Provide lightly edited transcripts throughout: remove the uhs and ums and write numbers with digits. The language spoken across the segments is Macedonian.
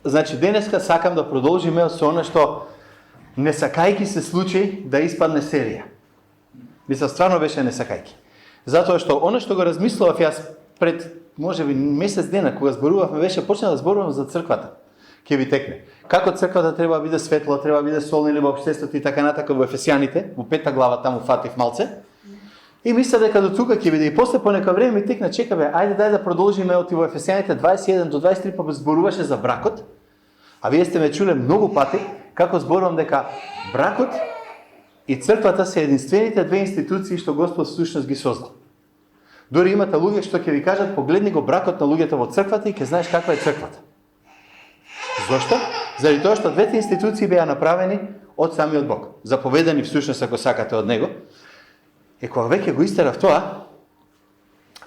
значи денеска сакам да продолжиме со она што не сакајки се случај да испадне серија. Мисля, стварно беше не сакајки. Затоа што она што го размислував јас пред можеби месец дена кога зборувавме беше почна да зборувам за црквата. Ќе ви текне. Како црквата треба да биде светла, треба да биде солна или во општеството и така натака во Ефесијаните, во 5 глава таму фатив малце. И мисля дека до тука ќе биде и после по нека време ми текна чекаве, ајде дај да продолжиме од во Ефесијаните 21 до 23 па зборуваше за бракот. А вие сте ме чуле многу пати како зборувам дека бракот и црквата се единствените две институции што Господ всушност ги создал. Дори имате луѓе што ќе ви кажат погледни го бракот на луѓето во црквата и ќе знаеш каква е црквата. Зошто? Заради тоа што двете институции беа направени од самиот Бог. Заповедани всушност ако сакате од него. И кога веќе го истерав тоа,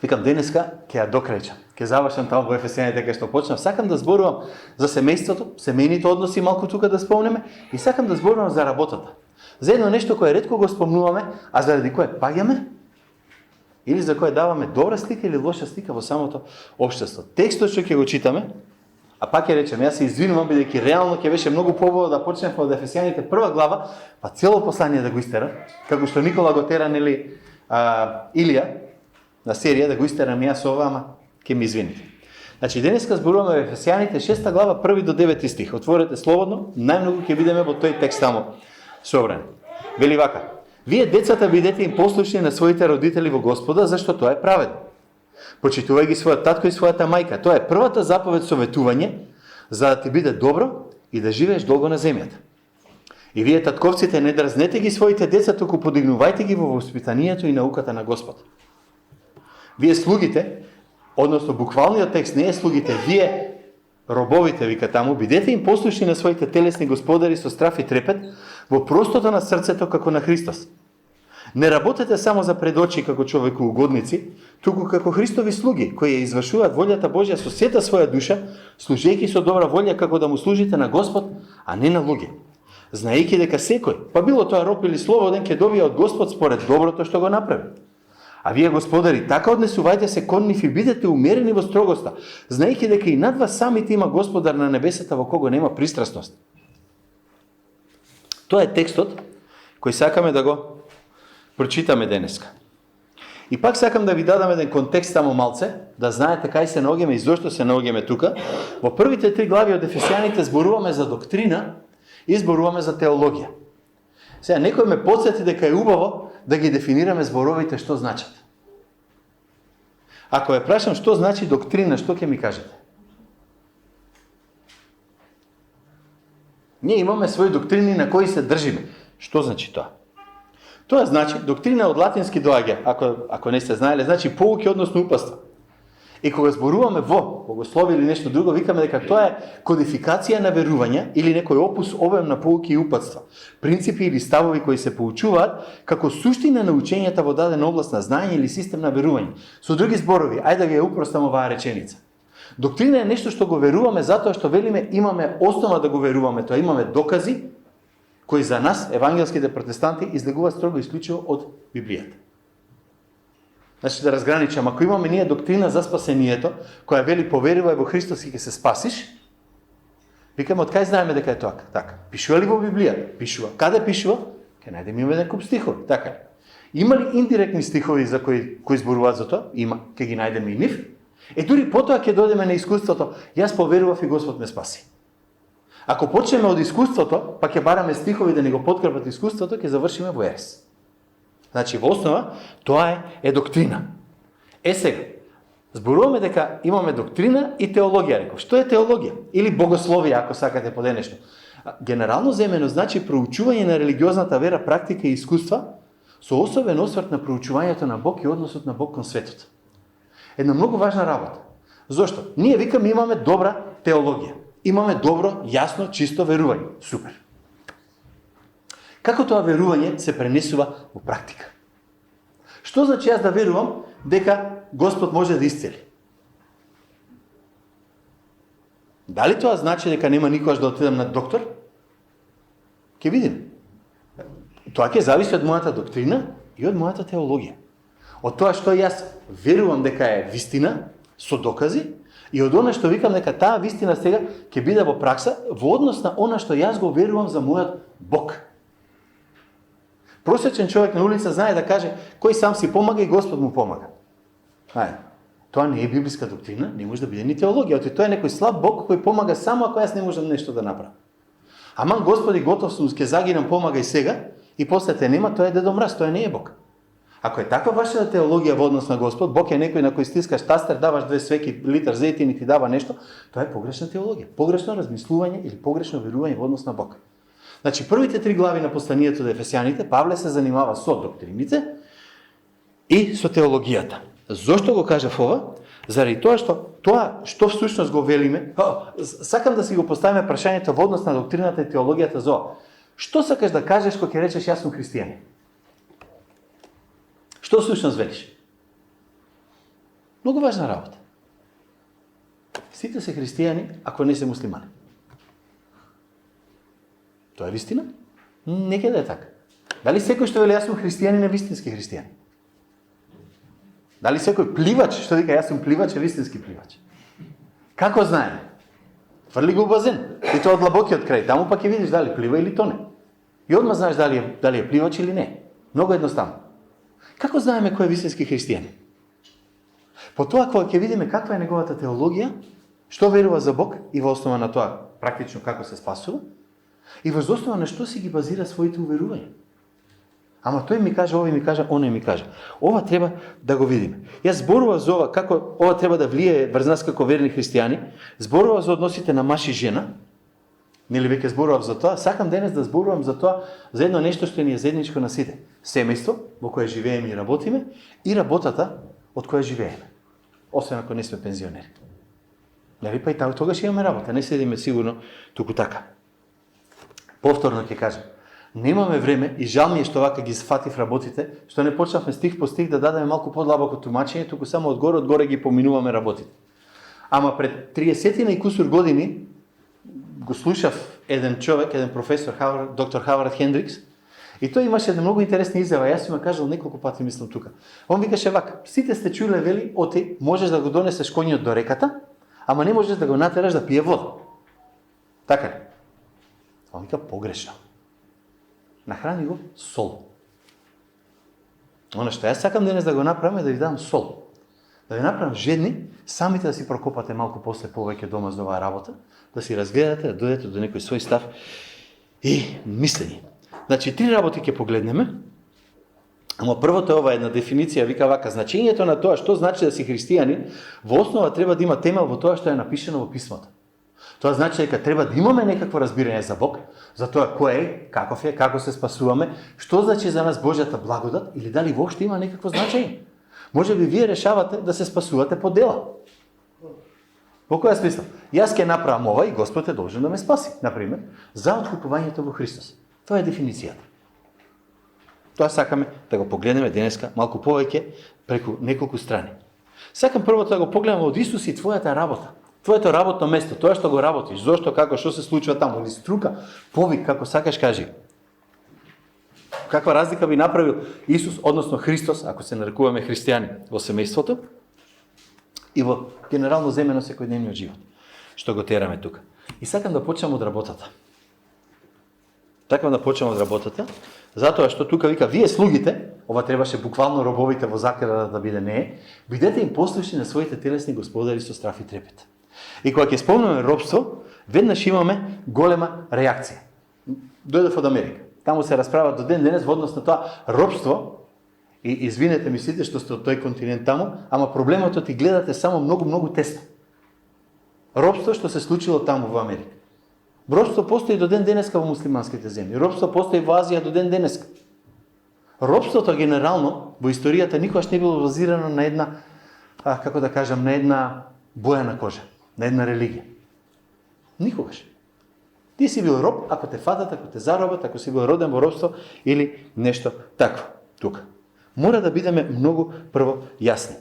викам денеска ќе ја докрајчам. Ќе завршам таму во Ефесијаните кај што почнав. Сакам да зборувам за семејството, семејните односи малку тука да спомнеме и сакам да зборувам за работата. За едно нешто кое ретко го спомнуваме, а заради кое паѓаме или за кое даваме добра слика или лоша слика во самото општество. Текстот што ќе го читаме, а пак ќе речем, јас се извинувам бидејќи реално ќе беше многу поборо да почнем од Ефесијаните 1 глава, па цело послание да го истерам, како што Никола го тера нели Илија на серија да го истерам јас ова, ама ќе ми извините. Значи денеска зборуваме во Ефесијаните 6 глава 1 до 9 стих. Отворете слободно, најмногу ќе бидеме во тој текст таму собрани. Вели вака: Вие децата бидете им послушни на своите родители во Господа, зашто тоа е праведно. Почитувај ги својот татко и својата мајка. Тоа е првата заповед советување, за да ти биде добро и да живееш долго на земјата. И вие татковците не дразнете ги своите деца, туку подигнувајте ги во воспитанието и науката на Господ. Вие слугите, односно буквалниот текст не е слугите, вие робовите, вика таму, бидете им послушни на своите телесни господари со страф и трепет, во простото на срцето како на Христос. Не работете само за пред очи како човекоугодници, туку како Христови слуги, кои ја извршуваат волјата Божја со сета своја душа, служејќи со добра волја како да му служите на Господ, а не на луѓе. Знаејќи дека секој, па било тоа роб или слободен, ќе добие од Господ според доброто што го направи. А вие, господари, така однесувајте се кон нив и бидете умерени во строгоста, знаејќи дека и над вас самите има Господар на небесата во кого нема пристрасност. Тоа е текстот кој сакаме да го прочитаме денеска. И пак сакам да ви дадам еден контекст само малце, да знаете кај се наоѓаме и зошто се наоѓаме тука. Во првите 3 глави од Ефесијаните зборуваме за доктрина и зборуваме за теологија. Сега, некој ме подсети дека е убаво да ги дефинираме зборовите што значат. Ако ја прашам што значи доктрина, што ќе ми кажете? Ние имаме своји доктрини на кои се држиме. Што значи тоа? Тоа значи, доктрина од латински доаѓа, ако не сте знаеле, значи поуки односно упатства. И кога зборуваме во богословие или нешто друго, викаме дека тоа е кодификација на верувања или некој опус обем на поуки и упатства. Принципи или ставови кои се поучуваат како суштина на учењата во дадена област на знаење или систем на верување. Со други зборови, ајде да ги ја упростам оваа реченица. Доктрина е нешто што го веруваме затоа што велиме имаме основа да го веруваме, тоа имаме докази кои за нас, евангелските протестанти, излегуваат строго исклучиво од Библијата. Значи да разграничам, ако имаме ние доктрина за спасението, која вели поверувај во Христос и ќе се спасиш, викаме од кај знаеме дека е тоа така. Пишува ли во Библијата? Пишува. Каде пишува? Ќе најдеме еден куп стихови, така ли? Има ли индиректни стихови за кои зборуваат за тоа? Има. Ќе ги најдеме и нив. Дури потоа ќе дојдеме на искуството, јас поверував и Господ ме спаси. Ако почнеме од искуството, па ќе бараме стихови да ни го подкрепат искуството, ќе завршиме во ерес. Значи, во основа, тоа е доктрина. Сега, зборуваме дека имаме доктрина и теологија, реков. Што е теологија? Или богословие, ако сакате поденешно. Генерално земено значи проучување на религиозната вера, практика и искуства со особен осврт на проучувањето на Бог и односот на Бог кон светот. Една многу важна работа. Зошто? Ние викаме имаме добра теологија. Имаме добро, јасно, чисто верување. Супер. Како тоа верување се пренесува во практика? Што значи јас да верувам дека Господ може да исцели? Дали тоа значи дека нема никогаш да отидам на доктор? Ќе видим. Тоа ќе зависи од мојата доктрина и од мојата теологија. Од тоа што јас верувам дека е вистина, со докази, И од она што викам дека таа вистина сега ќе биде во пракса во однос на она што јас го верувам за мојот Бог. Просечен човек на улица знае да каже кој сам си помага и Господ му помага. Тоа не е библиска доктрина, не може да биде ни теологија. Тоа е некој слаб Бог кој помага само ако јас не можам нешто да направам. Аман Господи, готов сум, ќе загинам, помагај сега и после те нема, тоа е Дедо Мраз, тоа не е Бог. Ако е таква вашата теологија во однос на Господ, Бог е некој на кој стискаш тастер, даваш 2 свеки, литар зејтин и ти дава нешто, тоа е погрешна теологија, погрешно размислување или погрешно верување во однос на Бог. Значи, првите 3 глави на посланието до Ефесјаните, Павле се занимава со доктрините и со теологијата. Зошто го кажав ова? Заради тоа што всушност го велиме, сакам да си го поставиме прашањето во однос на доктрината и теологијата за ова. Што сакаш да кажеш кога ќе речеш јас сум христијанин? Што всушност велиш? Многу важна работа. Сите се христијани ако не се муслимани. Тоа е вистина? Не ќе да е така. Дали секој што вели јас сум христијанин е вистински христијанин? Дали секој пливач што вика јас сум пливач е вистински пливач? Како знаеме? Фрли го базен. И тоа од длабокиот крај. Таму пак ќе видиш дали плива или тоне. И одма знаеш дали е пливач или не. Многу едноставно. Како знаеме кој е вистински христијанин? По тоа кога ќе видиме каква е неговата теологија, што верува за Бог и во основа на тоа практично како се спасува, и во основа на што си ги базира своите уверувања. Ама тој ми каже, овој ми каже, оној ми каже. Ова треба да го видиме. Јас зборував за ова, како ова треба да влие врз нас како верни христијани, зборував за односите на маж и жена, нели веќе зборував за тоа, сакам денес да зборувам за тоа, за едно нешто што ни е заедничко на сите. Семејство, во кое живееме и работиме, и работата од која живееме. Освен ако не сме пензионери. Нели па и тогаш имаме работа, не седиме сигурно туку така. Повторно ќе кажам, немаме време и жал ми е што вака ги сфатив работите, што не почнавме стих по стих да дадеме малку подлабоко тумачење, туку само одгоре ги поминуваме работите. Ама пред 30 и кусур години го слушав еден човек, еден професор, доктор Хавард Хендрикс, и тој имаше една многу интересна изјава, јас сум ја кажал неколку пати, мислам тука. Он викаше вака, сите сте чуле, вели, оти, можеш да го донесеш коњот до реката, ама не можеш да го натераш да пие вода. Така ли? Он вика погрешно. Нахрани го сол. Оно што јас сакам денес да го направам е да ви дам сол. Да ви направам жедни, самите да си прокопате малку после повеќе дома за оваа работа, да си разгледате, да дојдете до некој свој став и мислење. Значи, 3 работи ќе погледнеме, ама првото е ова една дефиниција, вика вака, значењето на тоа што значи да си христијанин, во основа треба да има темел во тоа што е напишено во писмото. Тоа значи дека треба да имаме некакво разбирање за Бог, за тоа кој е, каков е, како се спасуваме, што значи за нас Божјата благодат или дали воопшто има некакво значење. Може би вие решавате да се спасувате по дела. Во која смисла? Јас ќе направам ова и Господ е должен да ме спаси, например, за откупувањето во Христос. Тоа е дефиницијата. Тоа сакаме да го погледнеме денеска малку повеќе преку неколку страни. Сакам прво да го погледаме од Исус и твојата работа. Твоето работно место, тоа што го работиш, зошто, како, што се случува таму, или струка, повик, како сакаш кажи. Каква разлика би направил Исус, односно Христос, ако се нарекуваме христијани во семејството и во генерално земено секојдневниот живот, што го тераме тука. И сакам да почнам од работата. Затоа што тука вика, вие слугите, ова требаше буквално робовите во закера да биде не, бидете им послушни на своите телесни господари со страф и трепет. И кога ќе спомнеме робство, веднаш имаме голема реакција. Дојдов од Америка. Таму се расправа до ден денес во однос на тоа робство, и извинете ми сите што сте од тој континент таму, ама проблемот ти гледате само многу тесно. Робство што се случило таму во Америка. Робство постои до ден денеска во муслиманските земји. Робство постои во Азија до ден денеска. Робството генерално во историјата никогаш не било базирано на една, како да кажам, на една боја на кожа, на една религија. Никогаш. Ти си бил роб, ако те фатат, ако те заробат, ако си бил роден во робство или нешто такво. Тука. Мора да бидеме многу прво јасни.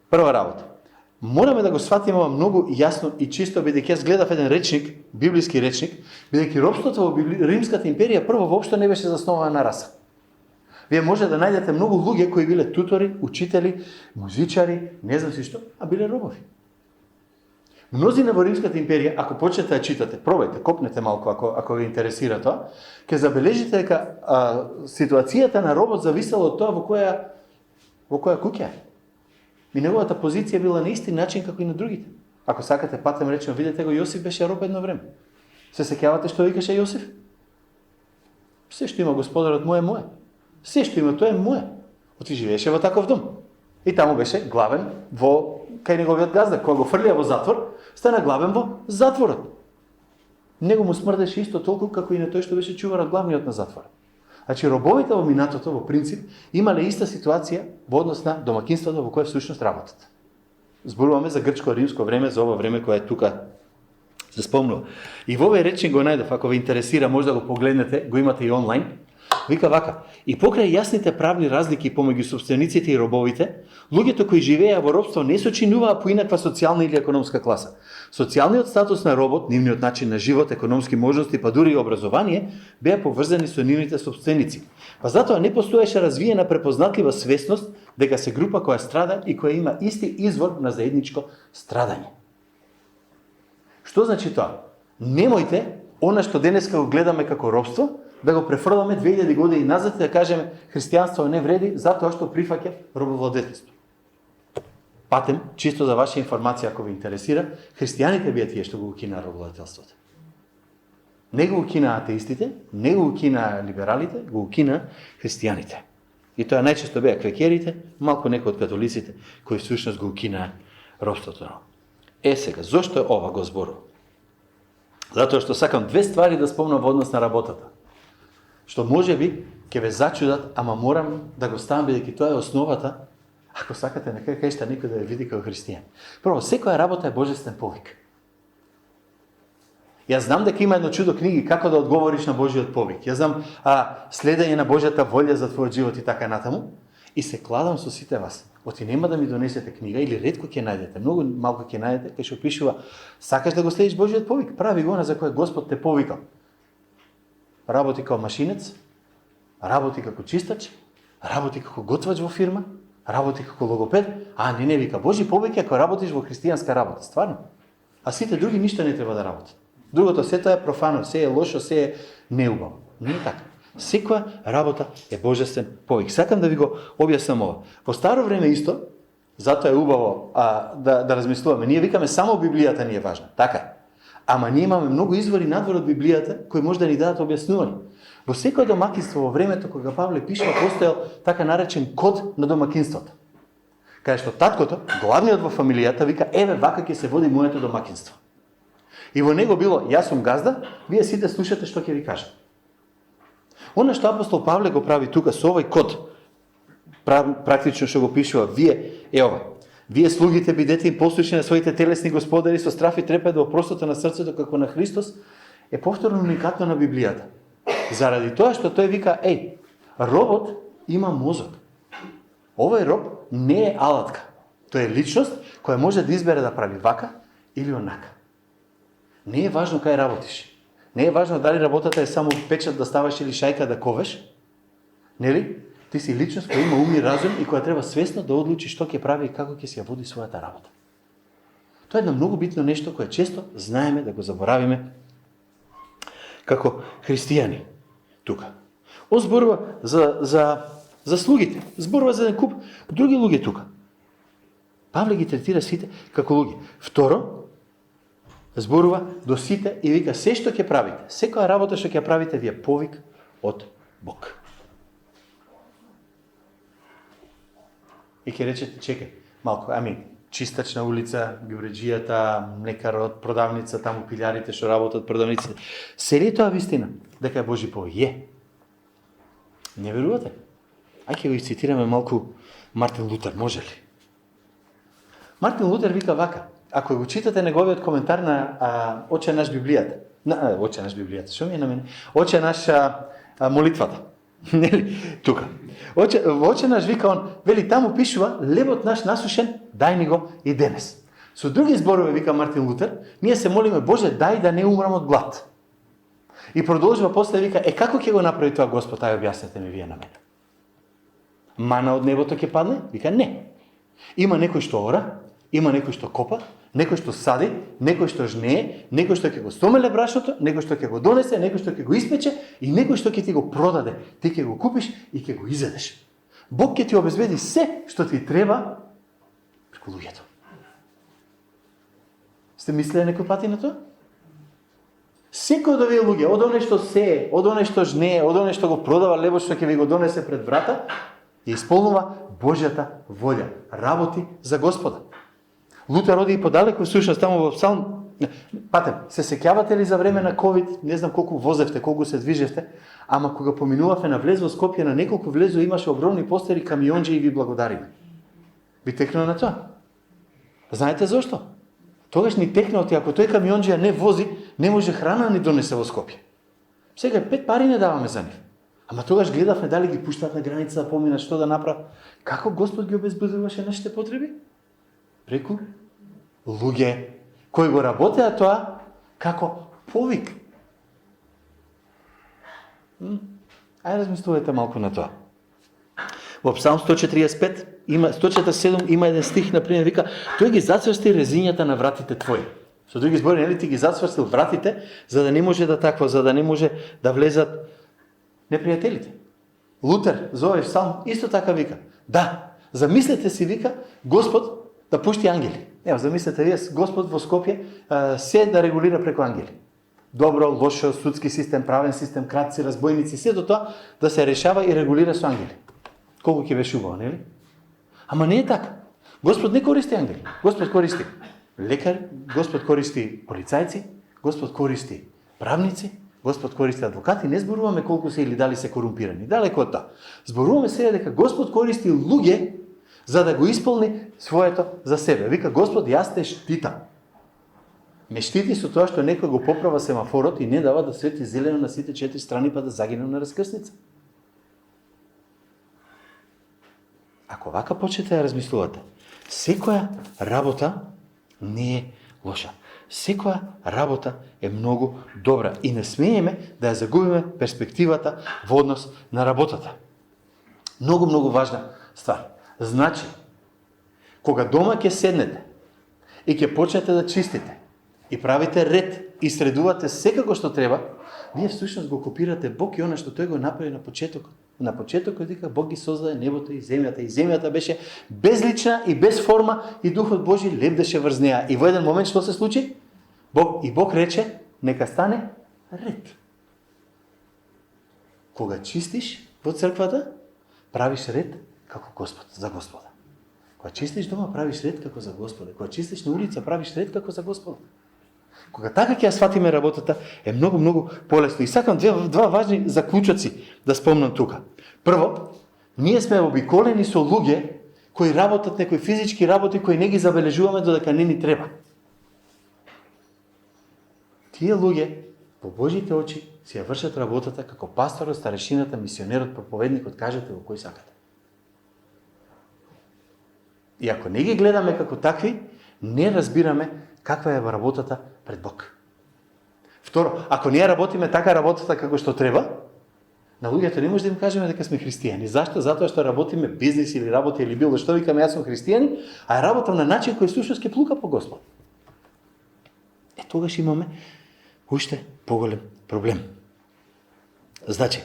Прва работа. Мораме да го сватиме ова многу јасно и чисто, бидејќи јас гледав еден речник, библиски речник, бидејќи робството во Римската империја прво воопшто не беше засновано на раса. Вие може да најдете многу луѓе кои биле тутори, учители, музичари, не знам си што, а биле робови. Мнозина во Римската империја, ако почнете да читате, пробајте, копнете малку ако ви интересира тоа, ќе забележите дека ситуацијата на робот зависела од тоа во која куќа е. И неговата позиција била на исти начин како и на другите. Ако сакате патем речено, видете го, Јосиф беше роб едно време. Се сеќавате што викаше Јосиф? Се што има Господарот мој е моје. Се што има тоа е моје. Оти живееше во таков дом. И таму беше главен кај неговиот газда. Кога го фрлија во затвор, стана главен во затворот. Него му смрдеше исто толку како и на тој што беше чуварот главниот на затворот. Значи, робовите во минатото, во принцип, имале иста ситуација во однос на домакинството во кое всушност работат. Зборуваме за грчко-римско време, за ова време кое е тука се спомнува. И во овој речник го најдов, ако ве интересира, може да го погледнете, го имате и онлайн. Вика вака: и покрај јасните правни разлики помеѓу собствениците и робовите, луѓето кои живееа во робство не сочинуваа по инаква социјална или економска класа. Социјалниот статус на робот, нивниот начин на живот, економски можности, па дури и образование, беа поврзани со нивните собственици. Па затоа не постоеше развиена препознатлива свесност дека се група која страда и која има исти извор на заедничко страдање. Што значи тоа? Немојте она што денеска го гледаме како робство, да го префрламе 2000 години назад и да кажеме христијанство не вреди затоа што прифаќа робовладетелство. Патем, чисто за ваша информација, ако ви интересира, христијаните бија тие што го укинаа робовладетелството. Не го укинаа атеистите, не го укинаа либералите, го укинаа христијаните. И тоа најчесто беа квекерите, малку некои од католиците, кои всушност го укинаа робството. Сега, зошто ова го зборувам? Затоа што сакам две ствари да спомнам во однос на работата. Што може би ќе ве зачудат, ама морам да го ставам бидејќи тоа е основата, ако сакате на крај краишта некој да ја види како христијан. Прво, секоја работа е божествен повик. Јас знам дека има едно чудо книги како да одговориш на Божиот повик. Јас знам следење на Божјата волја за твојот живот и така натаму. И се кладам со сите вас. Оти нема да ми донесете книга или ретко ќе најдете, многу малку ќе најдете, кај што пишува: сакаш да го следиш Божиот повик, прави го за кој Господ те повикал. Работи како машинец, работи како чистач, работи како готвач во фирма, работи како логопед, не вика Божи повик ако работиш во христијанска работа, стварно. А сите други ништо не треба да работат. Другото се тоа е профано, се е лошо, се е неубаво. Не е така. Секоја работа е божествен повик. Сакам да ви го објаснам ова. Во старо време исто, затоа е убаво да размислуваме. Ние викаме само Библијата ни е важна. Така е. Ама ние имаме многу извори надвор од Библијата кои може да ни дадат објаснување. Во секој домакинство во времето кога Павле пишува постоел така наречен код на домакинството. Каде што таткото, главниот во фамилијата, вика: еве вака ќе се води моето домакинство. И во него било: јас сум газда, вие сите слушате што ќе ви кажам. Она што апостол Павле го прави тука со овој код, практично што го пишува: вие е ова. Вие слугите бидете им послушни на своите телесни господари со страф и трепет во простото на срцето како на Христос, е повторно уникатно на Библијата. Заради тоа што тој вика: робот има мозок. Овој роб не е алатка. Тој е личност која може да избере да прави вака или онака. Не е важно кај работиш. Не е важно дали работата е само печат да ставаш или шајка да ковеш. Нели? Ти си личност која има ум и разум и која треба свесно да одлучи што ќе прави и како ќе си ја води својата работа. Тоа е едно многу битно нешто кое често знаеме да го заборавиме како христијани тука. Он зборува за слугите, зборува за еден куп други луѓе тука. Павле ги третира сите како луѓе. Второ, зборува до сите и вика: се што ќе правите, секоја работа што ќе правите ви е повик од Бог. И ќе речете: чекај малку, чистач на улица, гјуреџијата, млекарот, продавница, таму пилјарите што работат, продавниците. Се ли тоа вистина дека е Божи повик? Не верувате? Ајде го цитираме малку Мартин Лутер, може ли? Мартин Лутер вика вака: ако го читате неговиот коментар на Оче наш Библијата, Оче наш Библијата, што ми е на мене? Оче наш молитвата. Нели? Тука. Во Оче наш вика он, вели, таму пишува: лебот наш насушен, дај ни го и денес. Со други зборови, вика Мартин Лутер, ние се молиме: Боже, дај да не умрам од глад. И продолжува после, вика: како ќе го направи тоа Господ? Ај, објаснете ми вие на мене. Мана од небото ќе падне? Вика: не. Има некој што ора, има некој што копа, Некој што сади, некој што жнее, некој што ќе го стомеле брашното, некој што ќе го донесе, некој што ќе го испече и некој што ќе ти го продаде. Ти ќе го купиш и ќе го изедеш. Бог ќе ти обезбеди се што ти треба преку луѓето. Сте мислеле некој пати на тоа? Секој од овие луѓе, од оне што сее, од оне што жнее, од оне што го продава лебо што ќе ви го донесе пред врата, ја исполнува Божјата волја, работи за Господа. Лутер оди и подалеку, всушност таму во Псалм. Пате, се сеќавате ли за време на ковид, не знам колку возевте, колку се движевте, ама кога поминувавме на влез во Скопје, на неколку влезо имаше огромни постери, камионџи и ви благодариме. Ви текнува на тоа. Знаете зошто? Тогаш ни текнува, ако тој камионџија не вози, не може храна ни донесе во Скопје. Сега 5 пари не даваме за нив. Ама тогаш гледавме дали ги пуштаат на граница да поминат, што да направат. Како Господ ги обезбедуваше нашите потреби? Преку луѓе кои го работеа тоа како повик. Ајде размислувате малку на тоа. Во Псалм 145 има 147 има еден стих, например, вика: тој ги зацврсти резињата на вратите твои. Со други збори, нели ти ги зацврстил вратите за да не може да такво, за да не може да влезат непријателите. Лутер за овој псалм исто така вика: да, замислете си, вика, Господ да пушти ангели. Ево, замислете вие, Господ во Скопје се да регулира преку ангели. Добро, лошо, судски систем, правен систем, кратци, разбойници, се до тоа да се решава и регулира со ангели. Колку ќе беше убаво, нели? Ама не е така. Господ не користи ангели. Господ користи лекари, Господ користи полицајци, Господ користи правници, Господ користи адвокати. Не зборуваме колку се или дали се корумпирани. Далеко од тоа. Зборуваме сега дека Господ користи луѓе за да го исполни своето за себе. Вика: Господ, јас те штитам. Ме штити со тоа што некој го поправа семафорот и не дава да свети зелено на сите 4 страни па да загинем на раскрсница. Ако вака почнете да размислувате, секоја работа не е лоша. Секоја работа е многу добра и не смееме да ја загубиме перспективата во однос на работата. Многу важна ствар. Значи, кога дома ќе седнете и ќе почнете да чистите и правите ред и средувате секако што треба, вие всушност го копирате Бог и она што тој го направи на почетокот. На почетокот дека Бог ги создаде небото и земјата. И земјата беше безлична и без форма и Духот Божи лебдеше врз неа. И во еден момент што се случи? Бог рече: нека стане ред. Кога чистиш во црквата, правиш ред како Господ, за Господа. Кога чистиш дома, правиш ред како за Господа. Кога чистиш на улица, правиш ред како за Господа. Кога така ќе ја сватиме работата, е многу полесно. И сакам два важни заклучоци да спомнам тука. Прво, ние сме обиколени со луѓе кои работат некои физички работи кои не ги забележуваме додека не ни треба. Тие луѓе по Божите очи си ја вршат работата како пасторот, старешината, мисионерот, проповедникот, кажете во кој сакате. И ако не ги гледаме како такви, не разбираме каква е работата пред Бог. Второ, ако ние работиме така работата како што треба, на луѓето не може да им кажеме дека сме христијани. Зашто? Затоа што работиме бизнис или работи или било што, викаме јас сум христијани, а работам на начин кој слушаш ке плука по Господ. Тогаш имаме уште поголем проблем. Значи,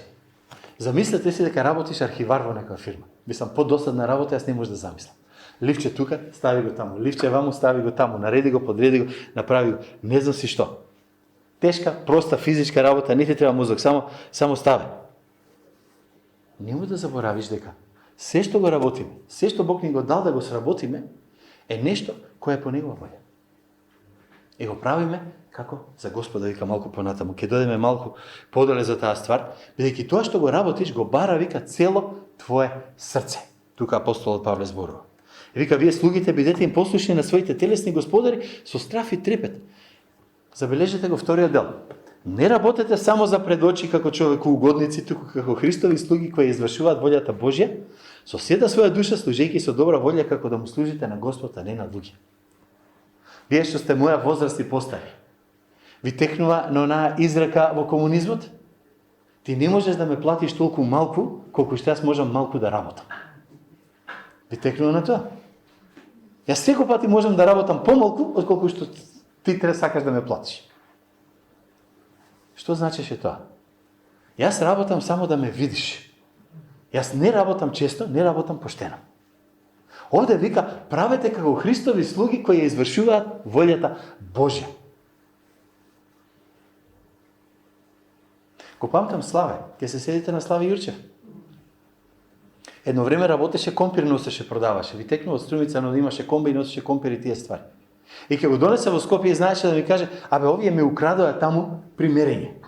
замислете си дека работиш архивар во некоја фирма. Мислам, подосадна работа јас не може да замислам. Ливче тука, стави го таму. Ливче ваму, стави го таму. Нареди го, подреди го, направи го. Не знам си што. Тешка, проста физичка работа, не ти треба мозок, само стави. Нема да заборавиш дека се што го работиме, се што Бог ни го дал да го сработиме, е нешто кое е по Негова волја. И го правиме како за Господа, вика малку понатаму. Ке додеме малку подоле за таа ствар, бидејќи тоа што го работиш го бара, вика, цело твое срце. Тука апостолот Павле зборува. Вика: вие слугите бидете им послушни на своите телесни господари со страф и трепет. Забележете го вториот дел. Не работете само за пред очи како човекоугодници, туку како Христови слуги кои извршуваат волјата Божја, со сета своја душа служејќи со добра волја како да му служите на Господ, а не на луѓе. Вие што сте моја возраст и постари, ви текнува на онаа изрека во комунизмот: ти не можеш да ме платиш толку малку, колку што јас можам малку да работам. Ви текнува на тоа. Јас секој пати можам да работам помалку, отколку што ти сакаш да ме платиш. Што значеше тоа? Јас работам само да ме видиш. Јас не работам често, не работам поштено. Овде вика, правете како Христови слуги кои ја извршуваат волјата Божја. Го памтам Славе, ке се седите на Слави Јурчев. Едно време работеше компир, носеше, продаваше. Ви текнува од Струмица, но имаше комби и носеше компир и тие ствари. И ке го донесе во Скопје и знаеше да ми каже, абе, овие ме украдоа таму при мерење.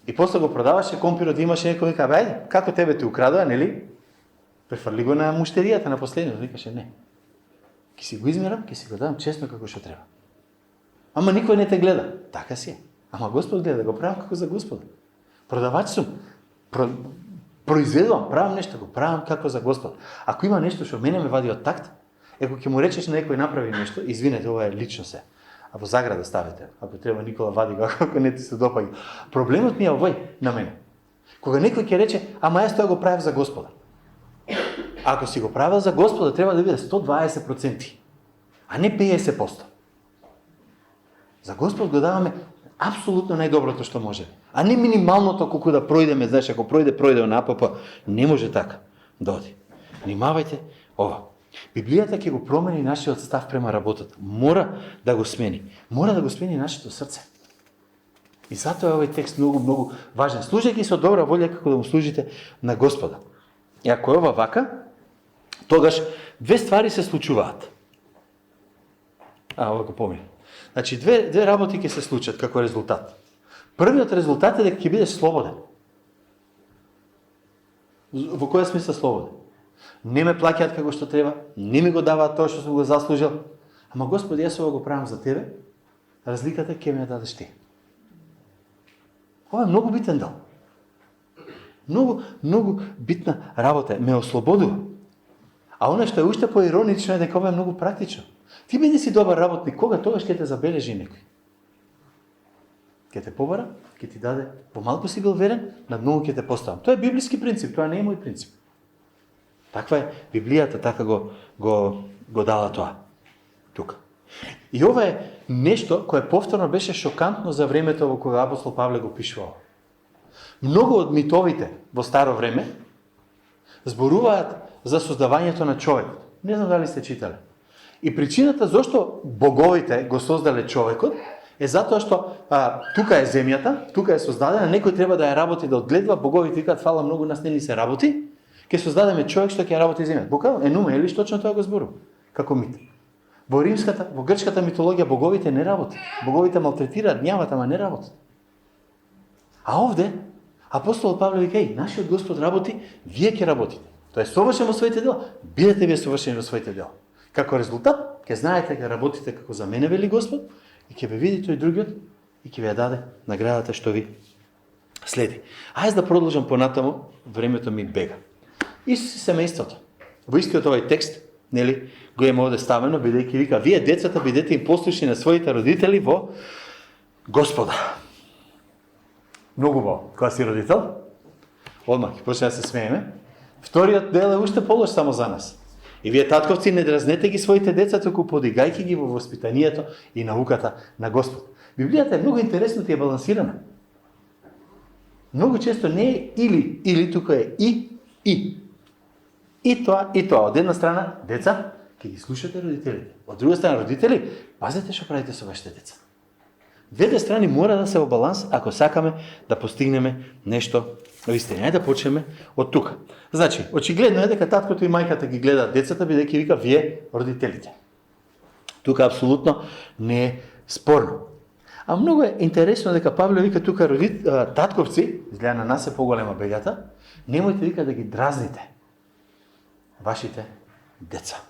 И после го продаваше компирот, имаше некој, вика, абе, ајде, како тебе те украдоа, нели? Префрли го на муштеријата на последниот, викаше, не. Ке си го измерам, ке си го дадам честно како што треба. Ама никој не те гледа. Така си е. Ама Господ гледа, го правам како за Господа. Продавач сум. Произведувам, правам нешто, го правам како за Господ. Ако има нешто што мене ме вади од такт, ако ќе му речеш на некој направи нешто, извинете, ова е лично се. А во заграда ставите, ако треба Никола вади го, ако не ти се допаѓа. Проблемот ми е овој на мене. Кога некој ќе рече, ама јас тоа го правев за Господа. Ако си го правил за Господа, треба да биде 120%, а не 50%. За Господ го даваме апсолутно најдоброто што може. А не минималното колку да пројдеме, знаеш, ако пројде онапапа, не може така да оди. Внимавајте ова. Библијата ќе го промени нашиот став према работата. Мора да го смени. Мора да го смени нашето срце. И затоа е овој текст многу важен. Служејќи со добра волја како да му служите на Господа. И ако е ова вака, тогаш две ствари се случуваат. Ова го поминам. Значи, две работи ќе се случат како резултат. Првиот резултат е дека ќе бидеш слободен. Во која смисла слободен? Не ме плаќаат како што треба, не ми го даваат тоа што сум го заслужил, ама Господи, јас ова го правам за Тебе, разликата ќе ми ја дадеш Ти. Ова е многу битен дел. Многу битна работа. Ме ослободува. А оно што е уште поиронично е дека ова е многу практично. Ти биде си добар работник, кога тогаш ќе те забележи некој. Ќе те побара, ќе ти даде, помалку си бил верен, над многу ќе те поставам. Тоа е библиски принцип, тоа не е мој принцип. Таква е Библијата, така го дала тоа. Тука. И ова е нешто кое повторно беше шокантно за времето во кога апостол Павле го пишувал. Многу од митовите во старо време зборуваат за создавањето на човекот. Не знам дали сте читале. И причината зашто боговите го создале човекот е затоа што тука е земјата, тука е создадена, некој треба да ја работи, да одгледва, боговите викаат фала многу нас не ни се работи, ќе создадеме човек што ќе работи земјата. Буквално Енуме или точно тоа го зборува како мит. Во грчката митологија боговите не работат. Боговите малтретираат, гнјават, ама не работат. А овде апостол Павле вика, нашиот Господ работи, вие ќе работите. Тоа е совршен во своите дела, бидете вие совршени во своите дела. Како резултат, ќе знаете дека работите како за мене, вели Господ, и ќе ве види тој другиот и ќе ви ја даде наградата што ви следи. Ајде да продолжам понатаму, времето ми бега. Исус и семејството. Во истиот овој текст, нели, го има овде ставено, бидејќи вика, вие децата бидете им послушни на своите родители во Господа. Многу во, кога си родител, одмах, почне да се смееме. Вториот дел е уште полош само за нас. И вие, татковци, не дразнете ги своите деца, туку подигајќи ги во воспитанието и науката на Господ. Библијата е многу интересно и е балансирана. Многу често не е или тука е и. И тоа. Од една страна, деца, ќе ги слушате родителите. Од друга страна, родители, пазете што правите со вашите деца. Двете страни мора да се во баланс, ако сакаме да постигнеме нешто вистина. Да почнеме од тука. Значи, очигледно е дека таткото и мајката ги гледаат децата, бидејќи вика вие родителите. Тука апсолутно не е спорно. А многу е интересно дека Павле вика тука татковци, изгледа на нас е поголема беѓата, немојте вика да ги дразните вашите деца.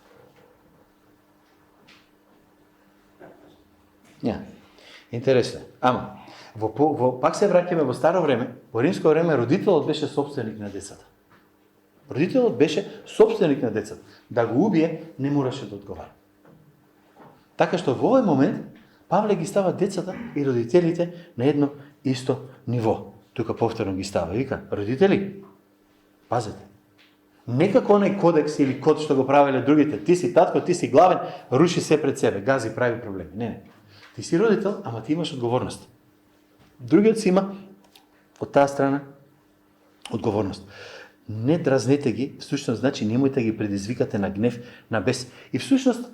Интересно. Ама, пак се враќаме во старо време, во римско време родителот беше собственик на децата. Родителот беше собственик на децата. Да го убие, не мораше да одговара. Така што во овој момент Павле ги става децата и родителите на едно исто ниво. Тука повторно ги става. Вика, родители, пазете. Некако онај кодекс или код што го правеле другите, ти си татко, ти си главен, руши се пред себе, гази, прави проблеми. Не. Ти си родител, ама ти имаш одговорност. Другиот си има од таа страна одговорност. Не дразнете ги, всушност значи немојте ги предизвикате на гнев, на бес. И всушност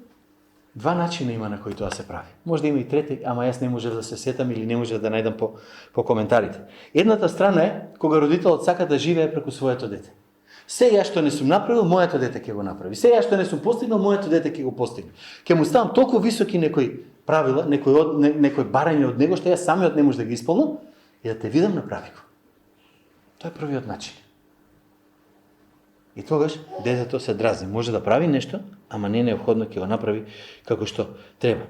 два начина има на кои тоа се прави. Може да има и трети, ама јас не можев да се сетам или не можев да најдам по коментарите. Едната страна е кога родителот сака да живее преку своето дете. Сега што не сум направил, моето дете ќе го направи. Сега што не сум постигнал, моето дете ќе го постигне. Ќе му ставам толку високи некои правила, некои барања од него, што јас самиот не може да ги исполнам и да те видам направи го. Тоа е првиот начин. И тогаш детето се дразни. Може да прави нешто, ама не необходно ќе го направи како што треба.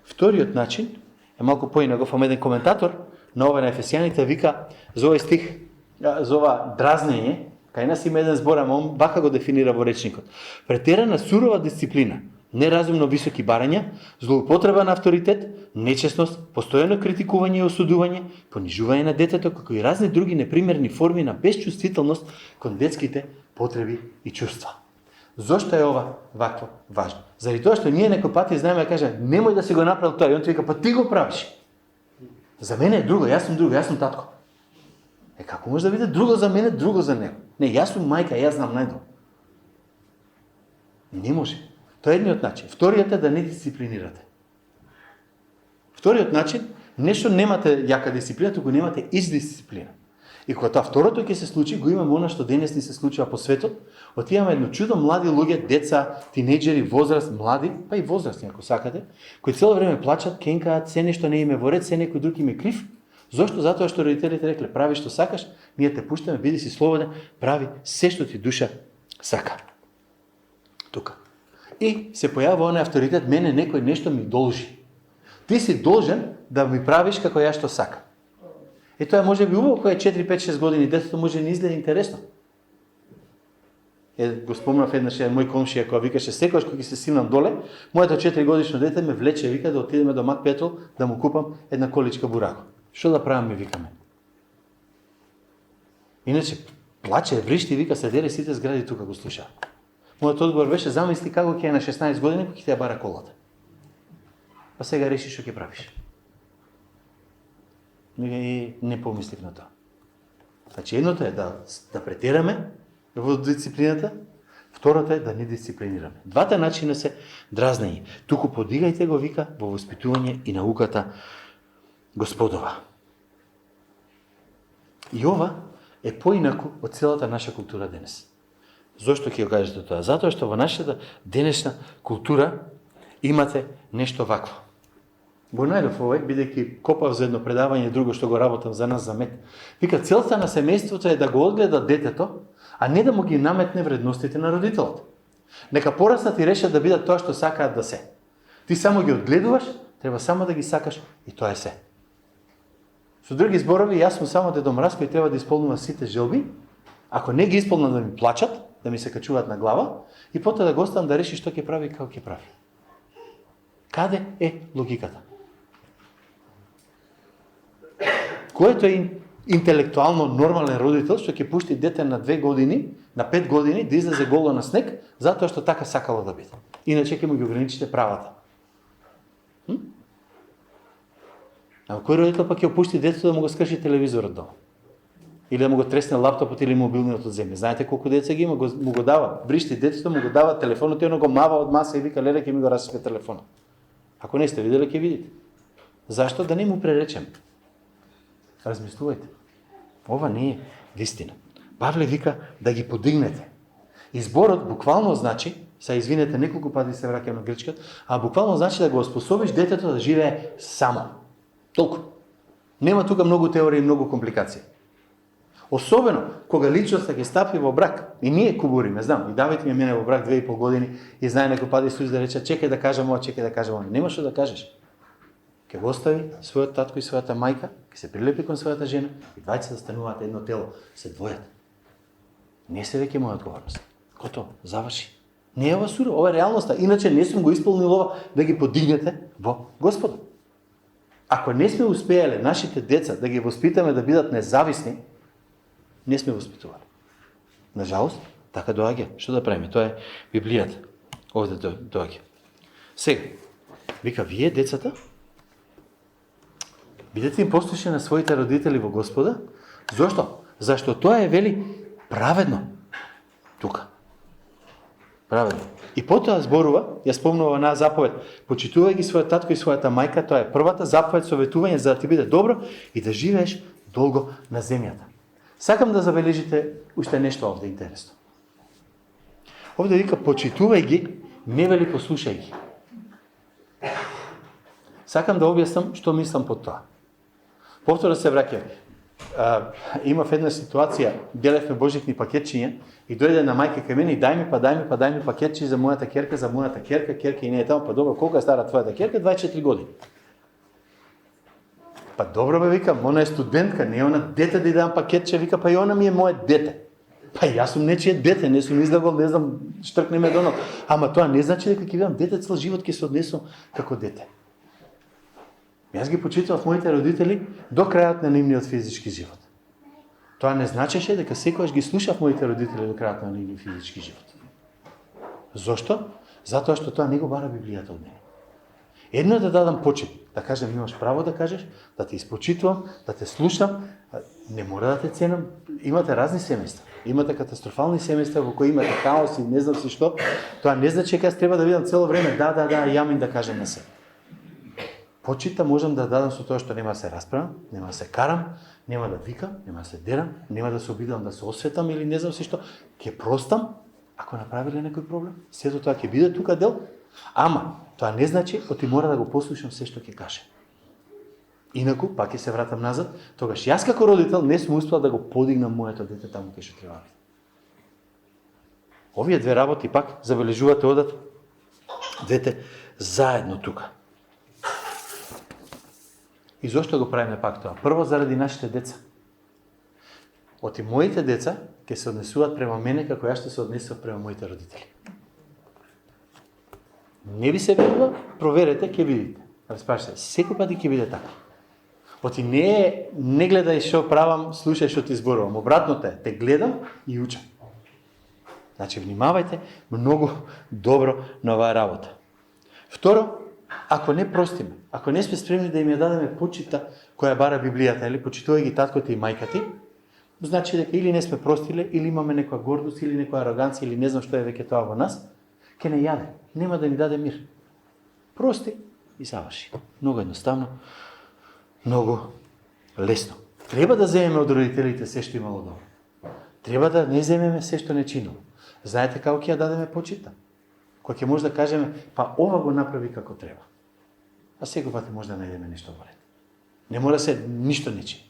Вториот начин е малку поинаков. Еден коментатор на ова на Ефесијаните вика за овој стих, за ова дразнење, кај нас има еден збор, ама он вака го дефинира во речникот. Претерана сурова дисциплина, неразумно високи барања, злоупотреба на авторитет, нечесност, постојано критикување и осудување, понижување на детето, како и разни други непримерни форми на безчувствителност кон детските потреби и чувства. Зошто е ова вакво важно? Заради тоа што ние некој пати знаеме да каже, немој да си го направил тоа, и он ти вика, па ти го правиш. За мене е друго, јас сум татко. Како може да биде друго за мене, друго за него? Не, јас сум мајка, јас знам најдобро. Не може. Тоа е едниот начин. Вториот е да не дисциплинирате. Вториот начин, нешто немате јака дисциплина, туку немате издисциплина. И кога тоа второто ќе се случи, го имаме она што денес ни се случува по светот, отиваме едно чудо млади луѓе, деца, тинејџери, возраст, млади, па и возрастни ако сакате, кои цело време плачат, кенкаат, се нешто не име во ред, се некој друг им е крив. Зошто? Затоа што родителите рекле, прави што сакаш, ние те пуштаме, биди си слободен, прави се што ти душа сака. Тука. И се појавува оној авторитет, мене некој нешто ми должи. Ти си должен да ми правиш како ја што сака. И тоа може би убаво кој е 4, 5, 6 години, детето може да не изгледа интересно. Го спомнав еднаш мој комшија која викаше, секогаш кога ќе се симнам доле, моето 4 годишно дете ме влече, вика да отидеме до Мак Петрол да му купам една количка бурако. Што да правам, ми викаме. Иначе плаче, вришти, вика, се дере сите згради тука го слуша. Мојот одговор беше, замисли како ќе е на 16 години, кога ќе ја бара колата. Па сега реши што ќе правиш. И не помислив на тоа. Значи, едното е да претераме во дисциплината, второто е да не дисциплинираме. Двата начина се дразнење. Туку подигајте го, вика, во воспитување и науката Господова. И ова е поинаку од целата наша култура денес. Зошто ќе го кажете тоа? Затоа што во нашата денешна култура имате нешто вакво. Го најдов овој, бидејќи копав за едно предавање друго што го работам за нас за мет. Вика, целта на семејството е да го одгледа детето, а не да му ги наметне вредностите на родителот. Нека пораснат и решат да бидат тоа што сакаат да се. Ти само ги одгледуваш, треба само да ги сакаш и тоа е се. Со други зборови, јас сум само дедо Мраз кој треба да исполнува сите желби, ако не ги исполнам да ми плачат, да ми се качуваат на глава, и потоа да го оставам да реши што ќе прави и како ќе прави. Каде е логиката? Което е интелектуално нормален родител што ќе пушти дете на 2 години, на 5 години да излезе голо на снег, затоа што така сакало да биде. Иначе ќе му ги ограничите правата. А кој родител пак ќе опушти детето да му го скрши телевизорот дома? Или да му го тресне лаптопот или мобилниот од земја? Знаете колку деца ги има? Му го дава. Бришти детето, му го дава телефонот и оно го мава од маса и вика, леле, ќе ми го расипе телефонот. Ако не сте видели, ќе видите. Зашто? Да не му преречем. Размислувајте. Ова не е вистина. Павле вика да ги подигнете. Изборот буквално значи, са извинете, неколку пати се враќам на грчката, а буквално значи да го оспособиш детето да живее само. Толку. Нема тука многу теории и многу компликации. Особено кога личноста ќе стапи во брак. И ние кубуриме, знам. И Давид ми е мене во брак 2,5 години и знае некој пати слузи да рече, чекај да кажам ова, чекај да кажам ова. Нема што да кажеш. Ќе го остави својот татко и својата мајка, ќе се прилепи кон својата жена и двајца да стануваат едно тело, се двојат. Не се веќе моја одговорност. Готово, заврши. Не е ова сура, ова е реалноста. Иначе не сум го исполнил ова да ги подигнете во Господа. Ако не сме успеале нашите деца да ги воспитаме да бидат независни, не сме воспитували. Нажалост, така доаѓа. Што да правиме? Тоа е Библијата. Овде доаѓа. Сега, вика, вие, децата, бидете им послушни на своите родители во Господа. Зошто? Зашто тоа е, вели, праведно. Тука. Праведно. И потоа зборува, ја спомнува на заповед, почитувај ги својот татко и својата мајка, тоа е првата заповед, советување за да ти биде добро и да живееш долго на земјата. Сакам да забележите уште нешто овде интересно. Овде вика, почитувај ги, не вели послушај ги. Сакам да објаснам што мислам под тоа. Повторно се враќам. Имав една ситуација, делевме божикни пакетчиња и дојде на мајка кај мене и дај ми пакетчи за мојата керка, керка и не е таму, па добро, колку е стара твојата керка? 24 години. Па добро бе, викам, она е студентка, не е она дете да дам пакетче, вика, па и она ми е моје дете. Па јас сум нечие дете, не сум излагал, не знам, штркне ме донот. Ама тоа не значи дека ќе бидам дете цел живот, ќе се однесам како дете. Јас ги почитував моите родители до крајот на нивниот физички живот. Тоа не значеше дека секогаш ги слушав моите родители до крајот на нивниот физички живот. Зошто? Затоа што тоа не го бара Библијата од мене. Едно е да дадам почит, да кажем имаш право да кажеш, да те испочитувам, да те слушам, не мора да те ценам. Имате разни семејства. Имате катастрофални семејства во кои имате хаос и не знам си што. Тоа не значи дека јас треба да видам цело време да, јамин да кажем на се. Почита можам да дадам со тоа што нема да се расправам, нема да се карам, нема да викам, нема да се дерам, нема да се обидам да се осветам или не знам си што. Ќе простам, ако направиле некој проблем. Сето тоа ќе биде тука дел, ама тоа не значи оти мора да го послушам се што ќе каже. Инаку, пак ќе се вратам назад, тогаш јас како родител не сум успел да го подигнам моето дете таму кај што треба. Овие две работи пак забележувате одат двете заедно тука. И зошто го правиме пак тоа? Прво заради нашите деца. Оти моите деца ќе се однесуваат према мене како јас што се однесував према моите родители. Не ви се верува, проверете, ќе видите. Распрашате, секој пат ќе биде така. Оти не гледај што правам, слушај што ти зборувам. Обратното е, те гледам и учам. Значи, внимавајте многу добро на оваа работа. Второ, ако не простиме, ако не сме спремни да им ја дадеме почита која бара Библијата, или почитувај ги таткото и мајка ти, значи дека или не сме простиле, или имаме некоја гордост, или некоја ароганција, или не знам што е веќе тоа во нас, ќе не јаде, нема да ни даде мир. Прости и заврши. Многу едноставно, многу лесно. Треба да земеме од родителите се што имало добро. Треба да не земеме се што не чинило. Знаете како ќе ја дадеме почита? Кој ќе може да кажеме, па ова го направи како треба. А секој пат може да најдеме нешто во ред. Не мора се ништо не чини.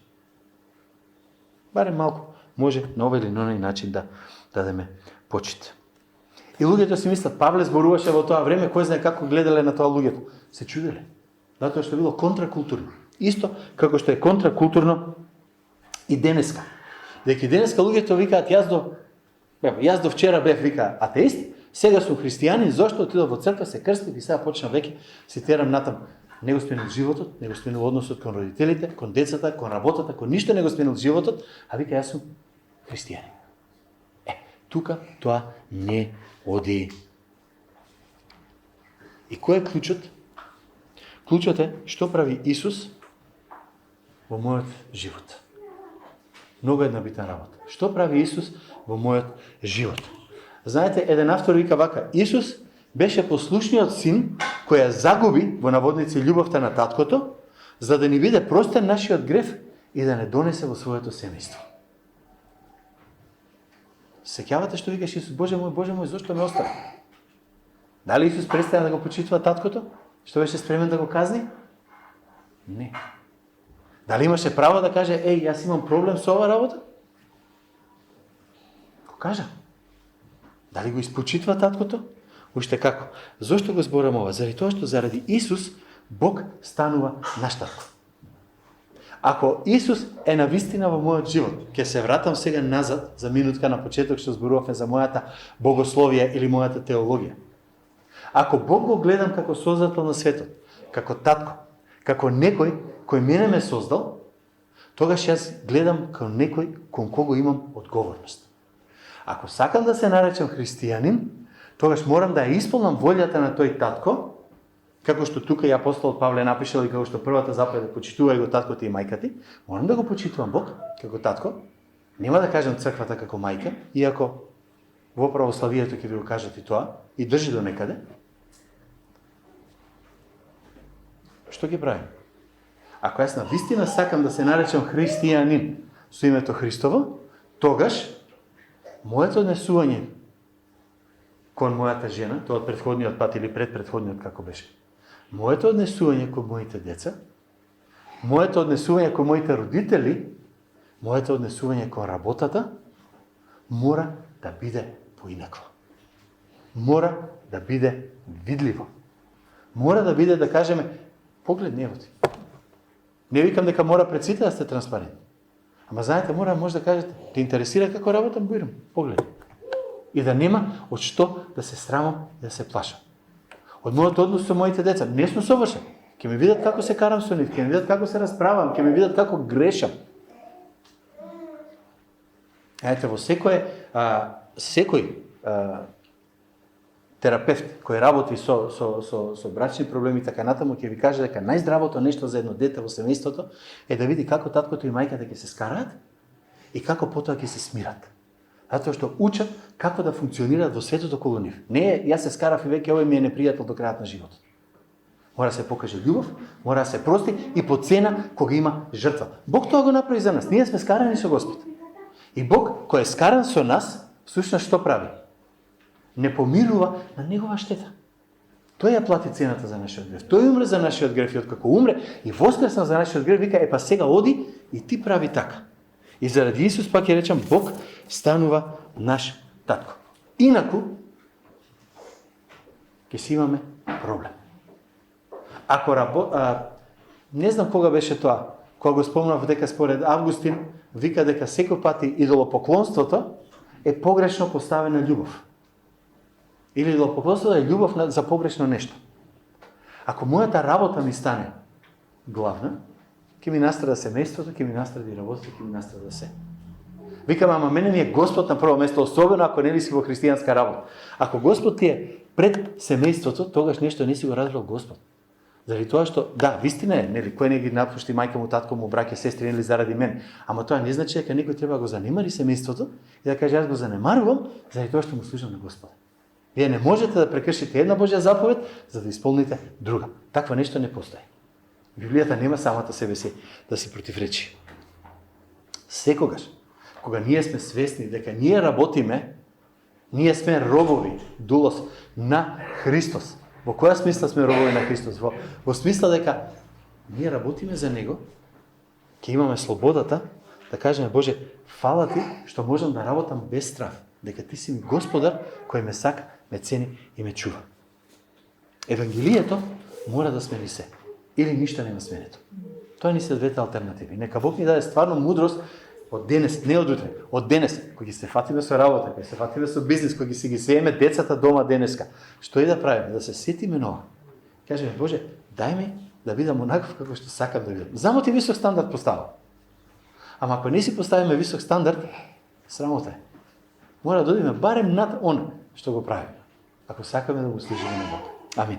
Барем малку може на овој или на оној начин да дадеме почит. И луѓето си мислат, Павле зборуваше во тоа време, кој знае како гледале на тоа луѓето. Се чуделе. Затоа што било контракултурно. Исто како што е контракултурно и денеска. Дека денеска луѓето викаат, јас до вчера бев, вика, атеист, сега сум христијанин, зошто отидов во црква, се крстив и сега почнав веќе си терам натам. Не го сменил животот, не го сменил односот кон родителите, кон децата, кон работата, кон ништо не го сменил животот, а вика јас сум христијанин. Тука тоа не оди. И кој е клучот? Клучот е што прави Исус во мојот живот. Многу една битна работа. Што прави Исус во мојот живот? Знаете, еден автор вика вака, Исус беше послушниот син кој ја загуби во наводници љубовта на таткото, за да ни биде простен нашиот греф и да не донесе во своето семејство. Сеќавате што викаш Исус, Боже мој, зошто ме остави? Дали Исус престана да го почитува таткото? Што беше спремен да го казни? Не. Дали имаше право да каже, јас имам проблем со ова работа? Го кажа. Дали го испочитва таткото? Уште како? Зошто го зборам ова? Заради тоа што заради Исус Бог станува наш татко. Ако Исус е на вистина во мојот живот, ќе се вратам сега назад за минутка на почеток што зборувавме за мојата богословија или мојата теологија. Ако Бог го гледам како создател на светот, како татко, како некој кој мене ме создал, тогаш јас гледам како некој кон кого имам одговорност. Ако сакам да се наречам христијанин, тогаш морам да ја исполнам волјата на тој татко, како што тука и апостол Павле напишал и како што првата заповед да почитувај го таткото и мајка ти, морам да го почитувам Бог како татко. Нема да кажам црквата како мајка, иако во православието ќе ви го кажат и тоа, и држи до некаде. Што ги правим? Ако јас на вистина сакам да се наречам христијанин со името Христово, тогаш моето однесување кон мојата жена, тоа од претходниот пат или предпретходниот како беше, моето однесување кон моите деца, моето однесување кон моите родители, моето однесување кон работата, мора да биде поинакво. Мора да биде видливо. Мора да биде, да кажеме, поглед неводи. Не викам дека мора пред сите да сте транспарентни. Ама знаете, може да кажете, те интересира како работам, бујрам, поглед. И да нема од што да се срамам и да се плашам. Од мојот однос со моите деца, не сум совршен. Ќе ме видат како се карам со нив, ќе ме видат како се расправам, ќе ме видат како грешам. Ете, во секој терапевт кој работи со брачни проблеми и така натаму, ќе ви каже дека најздравото нешто за едно дете во семејството е да види како таткото и мајката ќе се скараат и како потоа ќе се смират. Затоа што учат како да функционираат во светот околу нив. Не е, јас се скарав и веќе овој ми е непријател до крајот на животот. Мора да се покаже љубов, мора да се прости и по цена кога има жртва. Бог тоа го направи за нас. Ние сме скарани со Господ. И Бог, кој е скаран со нас, всушност што прави? Не помирува на негова штета. Тој ја плати цената за нашиот грев. Тој умре за нашиот грев и откако умре и воскресна за нашиот грев, вика, па сега оди и ти прави така. И заради Исус, пак ја речам, Бог станува наш татко. Инаку, ќе си имаме проблем. Ако не знам кога беше тоа, кога го спомнав дека според Августин, вика дека секој пати идолопоклонството е погрешно поставена љубов. Или идолопоклонството е љубов за погрешно нешто. Ако мојата работа ми стане главна, ќе ми настрада семејството, ќе ми настради работата, ќе ми настрада се. Викам, ама мене ми е Господ на прво место, особено ако не ли си во христијанска работа. Ако Господ ти е пред семејството, тогаш нешто не си го разбрал Господ. Заради тоа што, да, вистина е, нели, кој не ги напушти мајка му, татко му, браќа, сестри, нели, заради мен. Ама тоа не значи дека некој треба да го занемари семејството и да каже, јас го занемарувам, заради тоа што му служам на Господа. Вие не можете да прекршите една Божја заповед, за да исполните друга. Таква нешто не постои. Библијата нема самата себе си да си противречи. Секогаш, кога ние сме свесни дека ние работиме, ние сме робови, дулос, на Христос. Во која смисла сме робови на Христос? Во смисла дека ние работиме за Него, ќе имаме слободата да кажеме, Боже, фала Ти што можам да работам без страх, дека Ти си ми Господар кој ме сака, ме цени и ме чува. Евангелието мора да смени се. Или ништо нема сменето. Тоа ни се двете алтернативи. Нека Бог ни даде стварно мудрост од денес, не од утре, од денес, кој ги се фатиме со работа, кој се фатиме со бизнес, кој ги свееме децата дома денеска. Што и да правиме? Да се сетиме нова. Кажеме, Боже, дај ми да бидам онаков како што сакам да бидам. Замо ти висок стандард поставам. Ама ако не си поставиме висок стандард, срамота е. Мора да одиме барем над она што го правиме. Ако сакаме да го служиме на Бог. Амин.